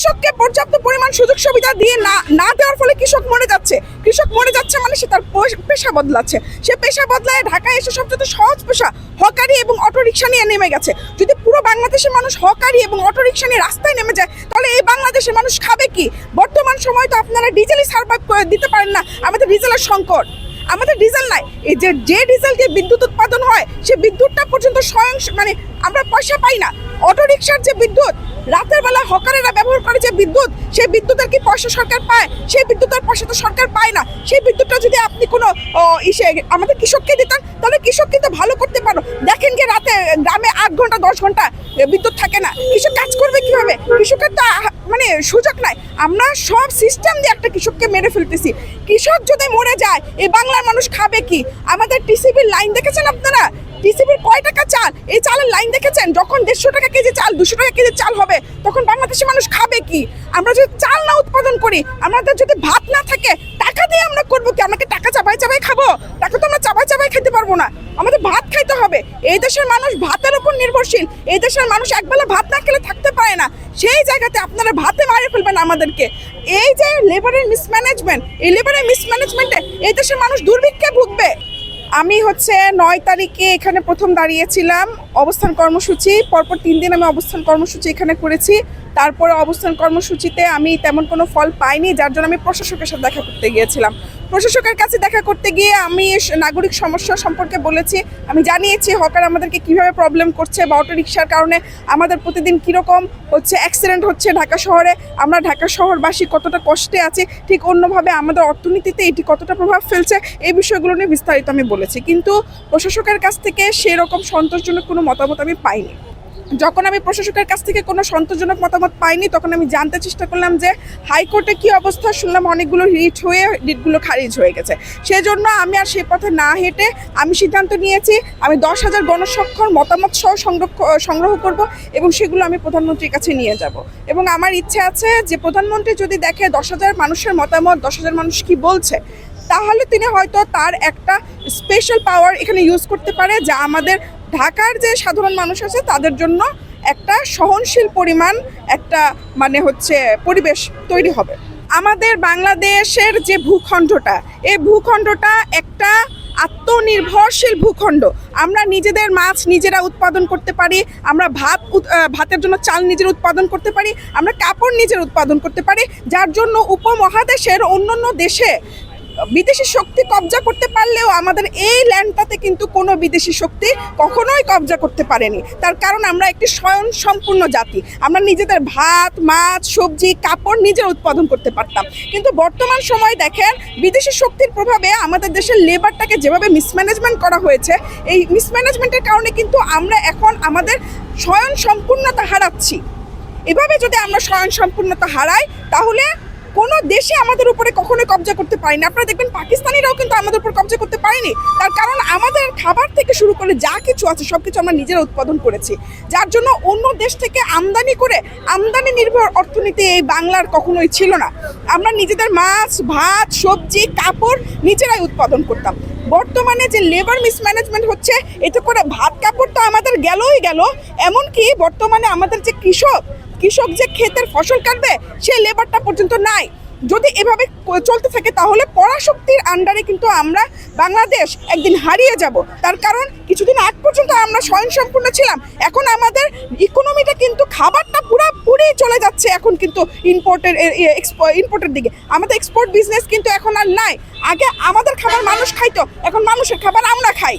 কৃষককে পর্যাপ্ত পরিমাণ সুযোগ সুবিধা দিয়ে না দেওয়ার ফলে কৃষক মরে যাচ্ছে। কৃষক মরে যাচ্ছে মানে সে তার পেশা বদলাচ্ছে। সে পেশা বদলায় ঢাকায় এসে সবচেয়ে সহজ পেশা হকারি এবং অটোরিকশা নিয়ে নেমে গেছে। যদি পুরো বাংলাদেশের মানুষ হকারি এবং অটোরিকশা নিয়ে রাস্তায় নেমে যায় তাহলে এই বাংলাদেশের মানুষ খাবে কি? বর্তমান সময় তো আপনারা ডিজেলই সার্ভাইভ করে দিতে পারেন না, আমাদের ডিজেলের সংকট। আমাদের ডিজেল নাই, এই যে ডিজেল দিয়ে বিদ্যুৎ উৎপাদন হয় সে বিদ্যুৎটা পর্যন্ত মানে আমরা পয়সা পাই না। অটোরিকশার যে বিদ্যুৎ রাতের বেলা হকারেরা ব্যবহার করে যে বিদ্যুৎ, সেই বিদ্যুতের কি পয়সা সরকার পায়? সেই বিদ্যুতের পয়সা তো সরকার পায় না। সেই বিদ্যুৎটা যদি আপনি কোনো আমাদের কৃষককে দিতেন তাহলে কৃষক কিন্তু ভালো করতে পারো। দেখেন যে রাতে গ্রামে 8 ঘন্টা 10 ঘন্টা বিদ্যুৎ থাকে না, কৃষক কাজ করবে কিভাবে? কৃষকের তো মানে সুযোগ নাই। আমরা সব সিস্টেম দিয়ে একটা কৃষককে মেরে ফেলতেছি। কৃষক যদি মরে যায় এই বাংলার মানুষ খাবে কি? আমাদের টিসিবির লাইন দেখেছেন আপনারা? টিসিবির কয় টাকা চাল? এই চালের লাইন দেখেছেন? যখন 150 টাকা কেজি চাল 200 টাকা কেজি চাল হবে তখন বাংলাদেশের মানুষ খাবে কি? আমরা যদি চাল না উৎপাদন করি, আমাদের যদি ভাত না থাকে, টাকা দিয়ে আমরা করবো কি? আমাকে টাকা চাবাই চাবাই খাবো? টাকা তো আমরা চাবাই চাবাই খেতে পারবো না, আমাদের ভাত খাইতে হবে। এই দেশের মানুষ ভাতের উপর নির্ভরশীল। এই দেশের মানুষ একবেলা ভাত না খেলে থাকতে পারে না। সেই জায়গাতে আপনারা ভাতে মারে ফেলবেন আমাদেরকে। এই যে লেবারের মিসম্যানেজমেন্ট, এই লেবারের মিসম্যানেজমেন্টে এই দেশের মানুষ দুর্ভিক্ষে ভুগবে। আমি 9 তারিখে এখানে প্রথম দাঁড়িয়েছিলাম অবস্থান কর্মসূচি। পরপর 3 দিন আমি অবস্থান কর্মসূচি এখানে করেছি। তারপরে অবস্থান কর্মসূচিতে আমি তেমন কোনো ফল পাইনি, যার জন্য আমি প্রশাসকের সাথে দেখা করতে গিয়েছিলাম। প্রশাসকের কাছে দেখা করতে গিয়ে আমি নাগরিক সমস্যা সম্পর্কে বলেছি। আমি জানিয়েছি হকার আমাদেরকে কিভাবে প্রবলেম করছে বা অটোরিকশার কারণে আমাদের প্রতিদিন কীরকম অ্যাক্সিডেন্ট হচ্ছে ঢাকা শহরে। আমরা ঢাকা শহরবাসী কতটা কষ্টে আছি, ঠিক অন্যভাবে আমাদের অর্থনীতিতে এটি কতটা প্রভাব ফেলছে এই বিষয়গুলো নিয়ে বিস্তারিত আমি বলেছি। কিন্তু প্রশাসকের কাছ থেকে সেরকম সন্তোষজনক কোনো মতামত আমি পাইনি। যখন আমি প্রশাসকের কাছ থেকে কোনো সন্তোষজনক মতামত পাইনি তখন আমি জানতে চেষ্টা করলাম যে হাইকোর্টে কী অবস্থা। শুনলাম অনেকগুলো রিটগুলো খারিজ হয়ে গেছে। সেজন্য আমি আর সে পথে না হেঁটে আমি সিদ্ধান্ত নিয়েছি আমি 10,000 গণস্বাক্ষর মতামত সহ সংগ্রহ করব এবং সেগুলো আমি প্রধানমন্ত্রীর কাছে নিয়ে যাব। এবং আমার ইচ্ছে আছে যে প্রধানমন্ত্রী যদি দেখে 10,000 মানুষের মতামত, 10,000 মানুষ কি বলছে, তাহলে তিনি হয়তো তার একটা স্পেশাল পাওয়ার এখানে ইউজ করতে পারে, যা আমাদের ঢাকার যে সাধারণ মানুষ আছে তাদের জন্য একটা সহনশীল পরিমাণ একটা পরিবেশ তৈরি হবে। আমাদের বাংলাদেশের যে ভূখণ্ডটা, এই ভূখণ্ডটা একটা আত্মনির্ভরশীল ভূখণ্ড। আমরা নিজেদের মাছ নিজেরা উৎপাদন করতে পারি, আমরা ভাতের জন্য চাল নিজেরা উৎপাদন করতে পারি, আমরা কাপড় নিজেরা উৎপাদন করতে পারি, যার জন্য উপমহাদেশের অন্যান্য দেশে বিদেশি শক্তি কবজা করতে পারলেও আমাদের এই ল্যান্ডটাতে কিন্তু কোনো বিদেশি শক্তি কখনোই কবজা করতে পারেনি। তার কারণ আমরা একটি স্বয়ংসম্পূর্ণ জাতি। আমরা নিজেদের ভাত, মাছ, সবজি, কাপড় নিজেরা উৎপাদন করতে পারতাম। কিন্তু বর্তমান সময় দেখেন বিদেশি শক্তির প্রভাবে আমাদের দেশের লেবারটাকে যেভাবে মিসম্যানেজমেন্ট করা হয়েছে, এই মিসম্যানেজমেন্টের কারণে কিন্তু আমরা এখন আমাদের স্বয়ংসম্পূর্ণতা হারাচ্ছি। এভাবে যদি আমরা স্বয়ংসম্পূর্ণতা হারাই তাহলে কোনো দেশে আমাদের উপরে কখনোই কবজা করতে পারেনি। আপনারা দেখবেন পাকিস্তানিরাও কিন্তু আমাদের উপর কবজা করতে পারেনি। তার কারণ আমাদের খাবার থেকে শুরু করে যা কিছু আছে সব কিছু আমরা নিজেরা উৎপাদন করেছি, যার জন্য অন্য দেশ থেকে আমদানি নির্ভর অর্থনীতি এই বাংলার কখনোই ছিল না। আমরা নিজেদের মাছ, ভাত, সবজি, কাপড় নিজেরাই উৎপাদন করতাম। বর্তমানে যে লেবার মিসম্যানেজমেন্ট হচ্ছে, এতে করে ভাত কাপড় তো আমাদের গেলই গেল, এমনকি বর্তমানে আমাদের যে কৃষক যে ক্ষেতের ফসল কাটবে সেই লেবারটা পর্যন্ত নাই। যদি এভাবে চলতে থাকে তাহলে পরাশক্তির আন্ডারে কিন্তু আমরা বাংলাদেশ একদিন হারিয়ে যাব। তার কারণ কিছুদিন আগ পর্যন্ত আমরা স্বয়ংসম্পূর্ণ ছিলাম, এখন আমাদের ইকোনমিটা কিন্তু খাবারটা পুরোপুরি চলে যাচ্ছে এখন কিন্তু ইম্পোর্টের দিকে। আমাদের এক্সপোর্ট বিজনেস কিন্তু এখন আর নাই। আগে আমাদের খাবার মানুষ খাইতো, এখন মানুষের খাবার আমরা খাই।